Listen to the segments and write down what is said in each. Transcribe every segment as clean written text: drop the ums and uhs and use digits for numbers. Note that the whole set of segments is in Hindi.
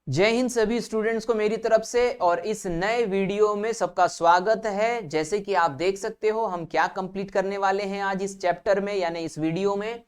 जय हिंद सभी स्टूडेंट्स को मेरी तरफ से। और इस नए वीडियो में सबका स्वागत है। जैसे कि आप देख सकते हो हम क्या कंप्लीट करने वाले हैं आज इस चैप्टर में, यानी इस वीडियो में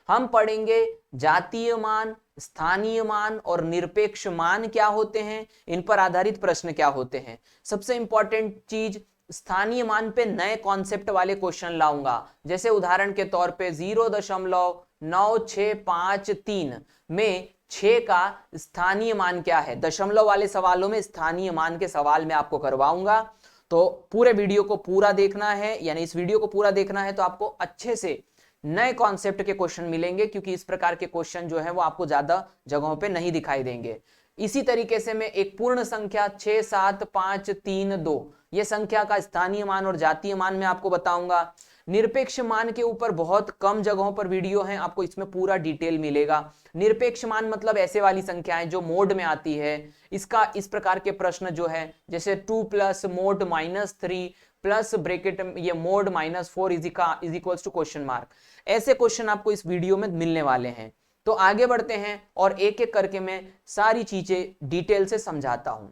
हम पढ़ेंगे जातीय मान, स्थानीय मान और निरपेक्ष मान क्या होते हैं, इन पर आधारित प्रश्न क्या होते हैं। सबसे इंपॉर्टेंट चीज, स्थानीय मान पे नए कॉन्सेप्ट वाले क्वेश्चन लाऊंगा। जैसे उदाहरण के तौर पे 0.9653 में 6 का स्थानीय मान क्या है, दशमलव वाले सवालों में स्थानीय मान के सवाल मैं आपको करवाऊंगा। तो पूरे वीडियो को पूरा देखना है, यानी इस वीडियो को पूरा देखना है तो आपको अच्छे से नए कॉन्सेप्ट के क्वेश्चन मिलेंगे, क्योंकि इस प्रकार के क्वेश्चन जो है वो आपको ज्यादा जगहों पे नहीं दिखाई देंगे। इसी तरीके से मैं एक पूर्ण संख्या 67532 ये संख्या का स्थानीय मान और जातीय मान मैं आपको बताऊंगा। निरपेक्ष मान के ऊपर बहुत कम जगहों पर वीडियो है, आपको इसमें पूरा डिटेल मिलेगा। निरपेक्ष मान मतलब ऐसे वाली संख्याएं जो मोड में आती है। इसका इस प्रकार के प्रश्न जो है, जैसे 2 प्लस मोड -3 प्लस ब्रेकेट ये mod -4 is equals to question mark, ऐसे क्वेश्चन आपको इस वीडियो में मिलने वाले हैं। तो आगे बढ़ते हैं और एक एक करके मैं सारी चीजें डिटेल से समझाता हूं।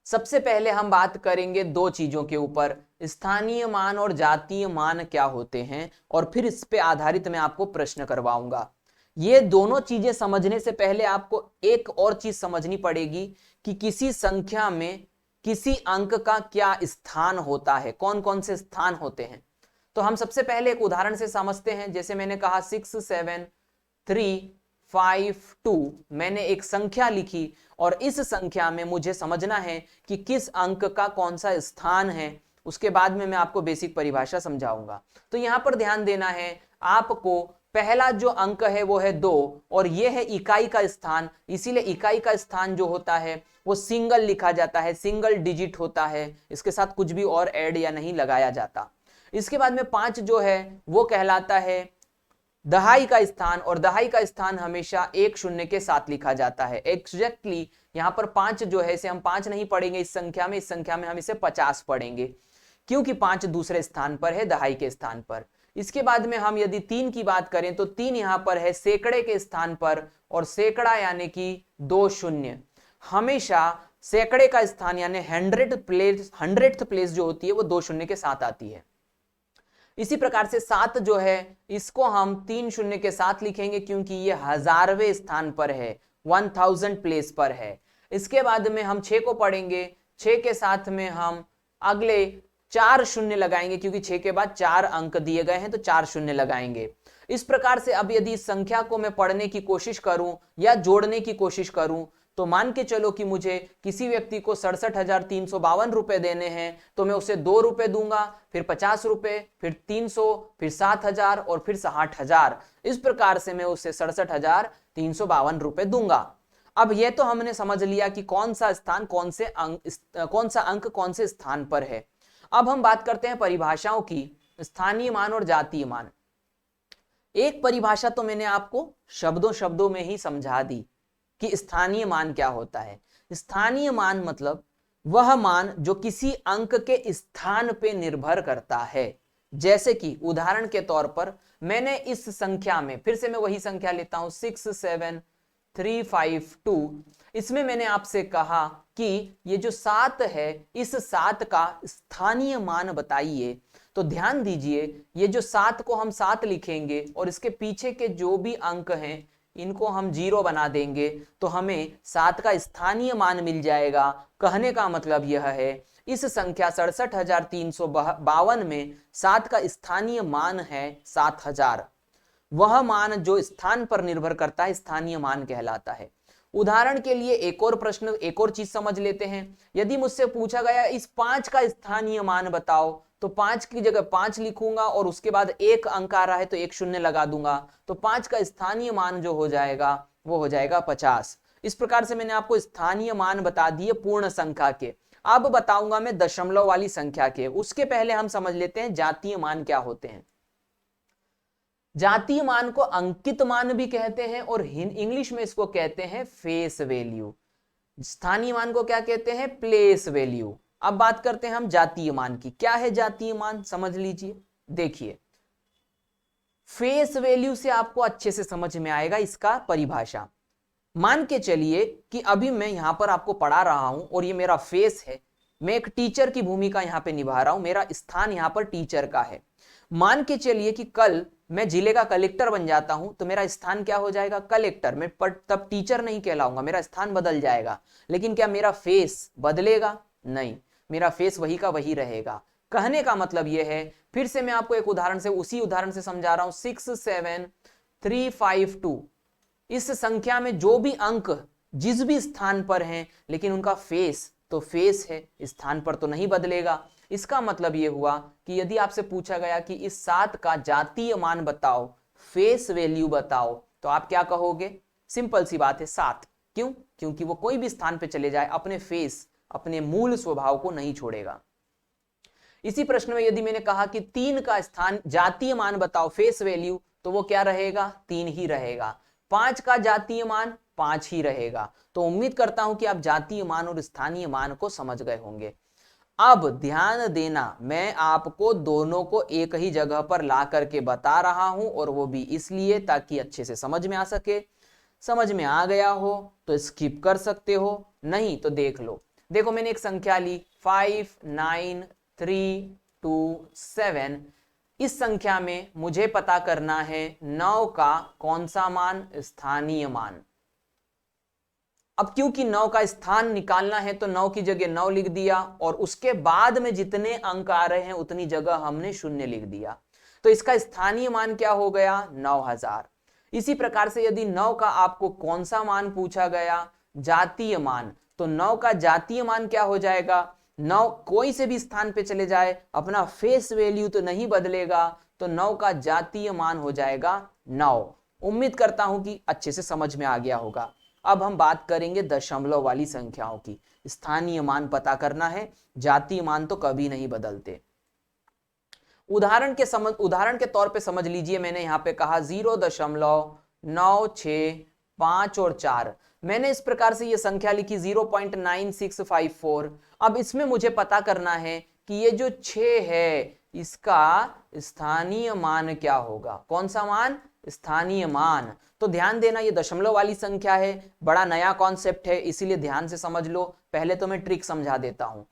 सबसे पहले हम बात करेंगे दो चीजों के ऊपर, स्थानीय मान और जातीय मान क्या होते हैं, और फिर इस पे आधारित मैं आपको प्रश्न करवाऊंगा। ये दोनों चीजें समझने से पहले आपको एक और चीज समझनी पड़ेगी कि किसी संख्या में किसी अंक का क्या स्थान होता है, कौन कौन से स्थान होते हैं। तो हम सबसे पहले एक उदाहरण से समझते हैं। जैसे मैंने कहा 67352, मैंने एक संख्या लिखी और इस संख्या में मुझे समझना है कि किस अंक का कौन सा स्थान है। उसके बाद में मैं आपको बेसिक परिभाषा समझाऊंगा। तो यहां पर ध्यान देना है आपको, पहला जो अंक है वो है 2 और ये है इकाई का स्थान। इसीलिए इकाई का स्थान जो होता है वो सिंगल लिखा जाता है, सिंगल डिजिट होता है, इसके साथ कुछ भी और ऐड या नहीं लगाया जाता। इसके बाद में 5 जो है वो कहलाता है दहाई का स्थान, और दहाई का स्थान हमेशा एक शून्य के साथ लिखा जाता है। एग्जैक्टली यहां पर 5 जो है, इसे हम 5 नहीं पढ़ेंगे इस संख्या में, इस संख्या में हम इसे 50 पढ़ेंगे, क्योंकि 5 दूसरे स्थान पर है, दहाई के स्थान पर। इसके बाद में हम यदि 3 की बात करें तो 3 यहां पर है सैकड़े के स्थान पर, और सैकड़ा यानी कि 2 शून्य हमेशा सैकड़े का स्थान यानी 100th प्लेस जो होती है वो 2 शून्य के साथ आती है। इसी प्रकार से 7 जो है इसको हम 3 शून्य के साथ लिखेंगे, क्योंकि ये 1000वें स्थान पर है, 1000 प्लेस पर है। इसके बाद में हम 6 को पढ़ेंगे, 6 के साथ में हम अगले 4 शून्य लगाएंगे, क्योंकि 6 के बाद 4 अंक दिए गए हैं तो 4 शून्य लगाएंगे। इस प्रकार से अब यदि इस संख्या को मैं पढ़ने की कोशिश करूं या जोड़ने की कोशिश करूं, तो मान के चलो कि मुझे किसी व्यक्ति को 67,352 रुपए देने हैं, तो मैं उसे 2 रुपए दूंगा, फिर 50 रुपए, फिर 300, फिर 7,000 और फिर 60,000। इस प्रकार से मैं उसे 67,352 रुपए दूंगा। अब यह तो हमने समझ लिया कि कौन सा स्थान कौन से अंक, कौन सा अंक कौन से स्थान पर है। अब हम बात करते हैं परिभाषाओं की, स्थानीय मान और जातीय मान। एक परिभाषा तो मैंने आपको शब्दों शब्दों में ही समझा दी कि स्थानीय मान क्या होता है। स्थानीय मान मतलब वह मान जो किसी अंक के स्थान पे निर्भर करता है। जैसे कि उदाहरण के तौर पर मैंने इस संख्या में, फिर से मैं वही संख्या लेता हूं 67352, इसमें मैंने आपसे कहा कि ये जो 7 है इस 7 का स्थानीय मान बताइए। तो ध्यान दीजिए, ये जो 7 को हम 7 लिखेंगे और इसके पीछे के जो भी अंक हैं इनको हम 0 बना देंगे, तो हमें 7 का स्थानीय मान मिल जाएगा। कहने का मतलब यह है इस संख्या 67,352 में 7 का स्थानीय मान है 7000। वह मान जो स्थान पर निर्भर करता है स्थानीय मान कहलाता है। उदाहरण के लिए एक और प्रश्न, एक और चीज समझ लेते हैं। यदि मुझसे पूछा गया इस 5 का स्थानीय मान बताओ, तो 5 की जगह 5 लिखूंगा और उसके बाद एक अंक आ रहा है तो एक शून्य लगा दूंगा, तो 5 का स्थानीय मान जो हो जाएगा वो हो जाएगा 50। इस प्रकार से मैंने आपको स्थानीय मान बता दिए पूर्ण संख्या के। अब बताऊंगा मैं दशमलव वाली संख्या के। उसके पहले हम समझ लेते हैं जातीय मान क्या होते हैं। जातीय मान को अंकित मान भी कहते हैं और इंग्लिश में इसको कहते हैं फेस वैल्यू। स्थानीय मान को क्या कहते हैं, प्लेस वैल्यू। अब बात करते हैं हम जातीय मान की। क्या है जातीय मान, समझ लीजिए। देखिए, फेस वैल्यू से आपको अच्छे से समझ में आएगा इसका परिभाषा। मान के चलिए कि अभी मैं यहां पर आपको पढ़ा रहा हूं और ये मेरा फेस है, मैं एक टीचर की भूमिका यहां पे निभा रहा हूं, मेरा स्थान यहां पर टीचर का है। मान के चलिए कि कल मैं जिले का कलेक्टर बन जाता हूं, तो मेरा स्थान क्या हो जाएगा? कलेक्टर। मैं तब टीचर नहीं कहलाऊंगा, मेरा स्थान बदल जाएगा। लेकिन क्या मेरा फेस बदलेगा? नहीं, मेरा फेस वही का वही रहेगा। कहने का मतलब यह है, फिर से मैं आपको एक उदाहरण से, उसी उदाहरण से समझा रहा हूं। 67352, इस संख्या में जो भी अंक जिस भी स्थान पर हैं, लेकिन उनका फेस तो फेस है, स्थान पर तो नहीं बदलेगा। इसका मतलब यह हुआ कि यदि आपसे पूछा गया कि इस 7 का जातीय मान बताओ, फेस वैल्यू बताओ, तो आप क्या कहोगे? सिंपल सी बात है, 7। क्यों? क्योंकि वो कोई भी स्थान पे चले जाए, अपने फेस, अपने मूल स्वभाव को नहीं छोड़ेगा। इसी प्रश्न में यदि मैंने कहा कि 3 का स्थान जातीय मान बताओ, फेस वैल्यू, तो वो क्या रहेगा? 3 ही रहेगा। 5 का जातीय मान 5 ही रहेगा। तो उम्मीद करता हूं कि आप जातीय मान और स्थानीय मान को समझ गए होंगे। अब ध्यान देना, मैं आपको दोनों को एक ही जगह पर ला करके बता रहा हूं, और वो भी इसलिए ताकि अच्छे से समझ में आ सके। समझ में आ गया हो तो स्किप कर सकते हो, नहीं तो देख लो। देखो, मैंने एक संख्या ली 59327। इस संख्या में मुझे पता करना है 9 का कौन सा मान? स्थानीय मान। अब क्योंकि 9 का स्थान निकालना है तो 9 की जगह 9 लिख दिया, और उसके बाद में जितने अंक आ रहे हैं उतनी जगह हमने 0 लिख दिया। तो इसका स्थानीय मान क्या हो गया? 9000। इसी प्रकार से यदि 9 का आपको कौन सा मान पूछा गया? जातीय मान। तो 9 का जातीय मान क्या हो जाएगा? 9 कोई से भी स्थान पे चले जाए, अपना फेस वैल्यू तो नहीं बदलेगा, तो 9 का जातीय मान हो जाएगा 9। उम्मीद करता हूं कि अच्छे से समझ में आ गया होगा। अब हम बात करेंगे दशमलव वाली संख्याओं की। स्थानीय मान पता करना है, जातीय मान तो कभी नहीं बदलते। उदाहरण के तौर पे समझ लीजिए, मैंने यहां पे कहा 0.965 और 4। मैंने इस प्रकार से ये संख्या लिखी 0.9654। अब इसमें मुझे पता करना है कि ये जो 6 है, इसका स्थानीय मान क्या होगा? कौन सा मान? स्थानीय मान। तो ध्यान देना, ये दशमलव वाली संख्या है, बड़ा नया कॉन्सेप्ट है, इसीलिए ध्यान से समझ लो। पहले तो मैं ट्रिक समझा देता हूं।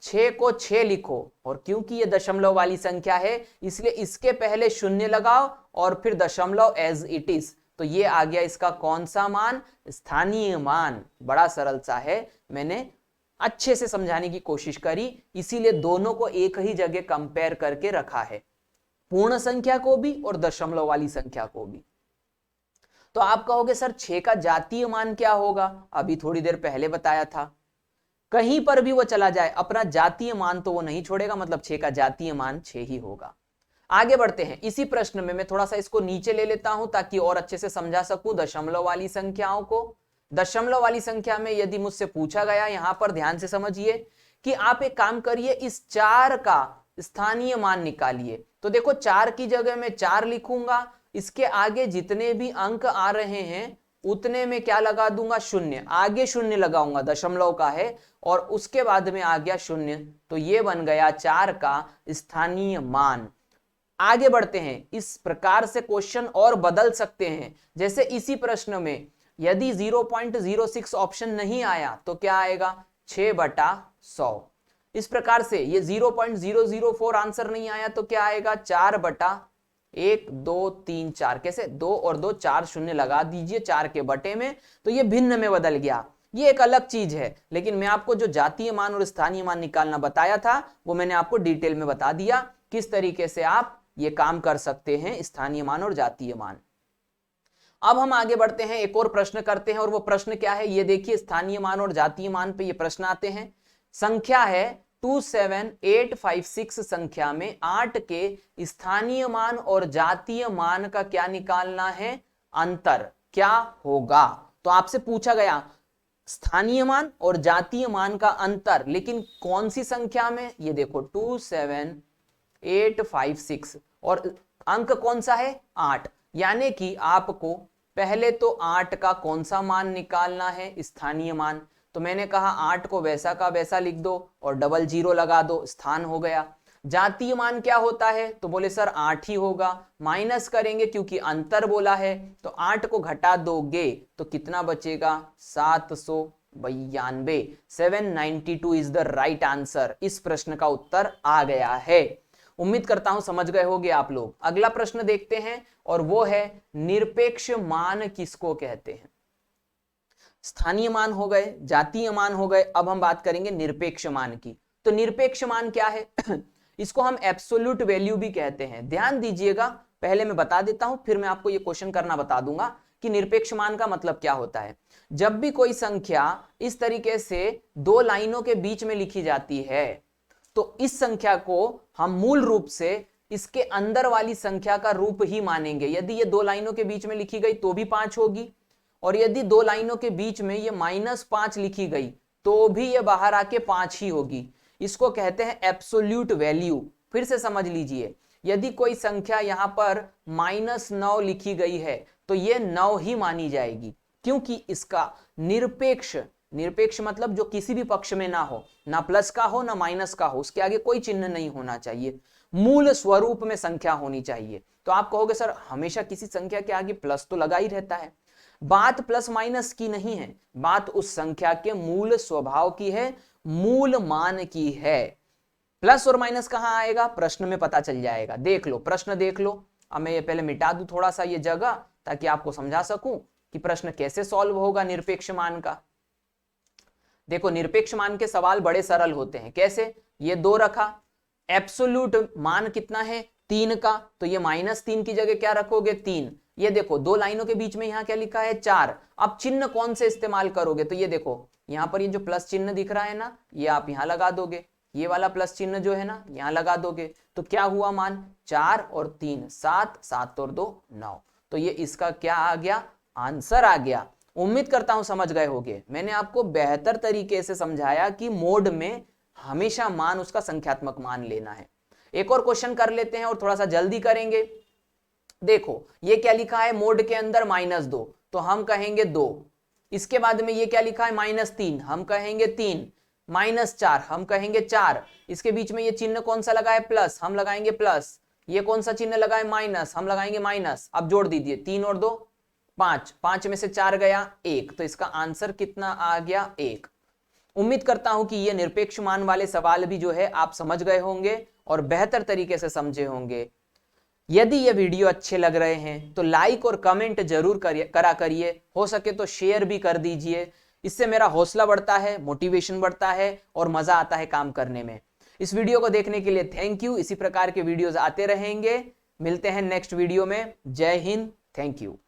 6 को 6 लिखो, और क्योंकि ये दशमलव वाली संख्या है इसलिए इसके पहले 0 लगाओ और फिर दशमलव एज इट इज। तो ये आ गया इसका कौन सा मान? स्थानीय मान। बड़ा सरल सा है, मैंने अच्छे से समझाने की कोशिश करी, इसीलिए दोनों को एक ही जगह कंपेयर करके रखा है, पूर्ण संख्या को भी और दशमलव वाली संख्या को भी। तो आप कहोगे सर 6 का जातीय मान क्या होगा? अभी थोड़ी देर पहले बताया था, कहीं पर भी वो चला जाए अपना जातीय मान तो वो नहीं छोड़ेगा, मतलब 6 का जातीय मान 6 ही होगा। आगे बढ़ते हैं। इसी प्रश्न में मैं थोड़ा सा इसको नीचे ले लेता हूं ताकि और अच्छे से समझा सकूं दशमलव वाली संख्याओं को। दशमलव वाली संख्या में यदि मुझसे पूछा गया, यहां पर ध्यान से समझिए कि आप एक काम करिए, इस 4 का स्थानीय मान निकालिए। तो देखो 4 की जगह मैं 4 लिखूंगा, इसके आगे जितने भी अंक आ रहे हैं उतने में क्या लगा दूंगा? 0। आगे 0 लगाऊंगा, दशमलव का है, और उसके बाद में आ गया 0। तो ये बन गया 4 का स्थानीय मान। आगे बढ़ते हैं। इस प्रकार से क्वेश्चन और बदल सकते हैं। जैसे इसी प्रश्न में यदि 0.06 ऑप्शन नहीं आया तो क्या आएगा? 6/100। इस प्रकार से ये 0.004 आंसर नहीं आया तो क्या आएगा? 4/1, 2, 3, 4। कैसे? 2 और 2, 4 शून्य लगा दीजिए 4 के बटे में, तो ये भिन्न में बदल गया। ये एक अलग चीज है, लेकिन मैं आपको जो जातीय मान और स्थानीय मान निकालना बताया था वो मैंने आपको डिटेल में बता दिया, किस तरीके से आप ये काम कर सकते हैं, स्थानीय मान और जातीय मान। अब हम आगे बढ़ते हैं, एक और प्रश्न करते हैं, और वो प्रश्न क्या है ये देखिए। स्थानीय मान और जातीय मान पे ये प्रश्न आते हैं। संख्या है 27856। संख्या में 8 के स्थानीय मान और जातीय मान का क्या निकालना है? अंतर क्या होगा? तो आपसे पूछा गया स्थानीय मान और जातीय मान का अंतर, लेकिन कौन सी संख्या में? ये देखो 27856, और अंक कौन सा है? 8। यानी कि आपको पहले तो 8 का कौन सा मान निकालना है? स्थानीय मान। तो मैंने कहा 8 को वैसा का वैसा लिख दो और 00 लगा दो, स्थान हो गया। जातीय मान क्या होता है, तो बोले सर 8 ही होगा। माइनस करेंगे क्योंकि अंतर बोला है, तो 8 को घटा दोगे तो कितना बचेगा, 792। 792 इज द राइट आंसर। इस प्रश्न का उत्तर आ गया है। उम्मीद करता हूं समझ गए होंगे आप लोग। अगला प्रश्न देखते हैं और वो है निरपेक्ष मान किसको कहते हैं। स्थानीय मान हो गए, जातीय मान हो गए, अब हम बात करेंगे निरपेक्ष मान की। तो निरपेक्ष मान क्या है इसको हम एब्सोल्यूट वैल्यू भी कहते हैं। ध्यान दीजिएगा, पहले मैं बता देता हूं फिर मैं आपको ये क्वेश्चन करना बता दूंगा कि निरपेक्ष मान का मतलब क्या होता है। जब भी कोई संख्या इस तरीके से दो लाइनों के बीच में लिखी जाती है तो इस संख्या को हम मूल रूप से इसके अंदर वाली संख्या का रूप ही मानेंगे। यदि ये दो लाइनों के बीच में लिखी गई तो भी 5 होगी, और यदि दो लाइनों के बीच में ये -5 लिखी गई तो भी ये बाहर आके 5 ही होगी। इसको कहते हैं एब्सोल्यूट वैल्यू। फिर से समझ लीजिए, यदि कोई संख्या यहां पर -9 लिखी गई है तो ये 9 ही मानी जाएगी, क्योंकि इसका निरपेक्ष मतलब जो किसी भी पक्ष में ना हो, ना प्लस का हो ना माइनस का हो, उसके आगे कोई चिन्ह नहीं होना चाहिए, मूल स्वरूप में संख्या होनी चाहिए। तो आप कहोगे सर हमेशा किसी संख्या के आगे प्लस तो लगा ही रहता है। बात प्लस माइनस की नहीं है, बात उस संख्या के मूल स्वभाव की है, मूल मान की है। प्लस और माइनस कहां आएगा, प्रश्न में पता चल जाएगा। देख लो, प्रश्न देख लो। अब मैं ये पहले मिटा दूं थोड़ा सा ये जगह, ताकि आपको समझा सकूं कि प्रश्न कैसे सॉल्व होगा निरपेक्ष मान का। देखो, निरपेक्ष मान के सवाल बड़े सरल होते हैं। कैसे, ये 2 रखा, एब्सोल्यूट मान कितना है 3 का, तो ये -3 की जगह क्या रखोगे 3। ये देखो दो लाइनों के बीच में यहां क्या लिखा है 4। अब चिन्ह कौन से इस्तेमाल करोगे, तो ये देखो यहां पर ये जो प्लस चिन्ह दिख रहा है ना, ये आप यहां लगा दोगे, ये वाला प्लस चिन्ह जो है ना यहां लगा दोगे, तो क्या हुआ मान 4 और 3 7, 7 और 2 9। तो ये इसका क्या आ गया, आंसर आ गया। उम्मीद करता हूं समझ गए होंगे। मैंने आपको बेहतर तरीके से समझाया कि मोड में हमेशा मान उसका संख्यात्मक मान लेना है। एक और क्वेश्चन कर लेते हैं और थोड़ा सा जल्दी करेंगे। देखो ये क्या लिखा है, मोड के अंदर -2, तो हम कहेंगे 2। इसके बाद में ये क्या लिखा है -3, हम कहेंगे 3। -4 हम कहेंगे 4। इसके बीच में ये चिन्ह कौन सा लगा है, प्लस, हम लगाएंगे प्लस। ये कौन सा चिन्ह लगा है, माइनस, हम लगाएंगे माइनस। अब जोड़ दीजिए, 3 और 2 5, 5 में से 4 गया 1, तो इसका आंसर कितना आ गया 1। उम्मीद करता हूं कि ये निरपेक्ष मान वाले सवाल भी जो है आप समझ गए होंगे और बेहतर तरीके से समझे होंगे। यदि ये वीडियो अच्छे लग रहे हैं तो लाइक और कमेंट जरूर करा करिए, हो सके तो शेयर भी कर दीजिए। इससे मेरा हौसला बढ़ता है, मोटिवेशन बढ़ता है और मजा आता है काम करने में। इस वीडियो को देखने के लिए थैंक यू। इसी प्रकार के वीडियोस आते रहेंगे। मिलते हैं नेक्स्ट वीडियो में। जय हिंद, थैंक यू।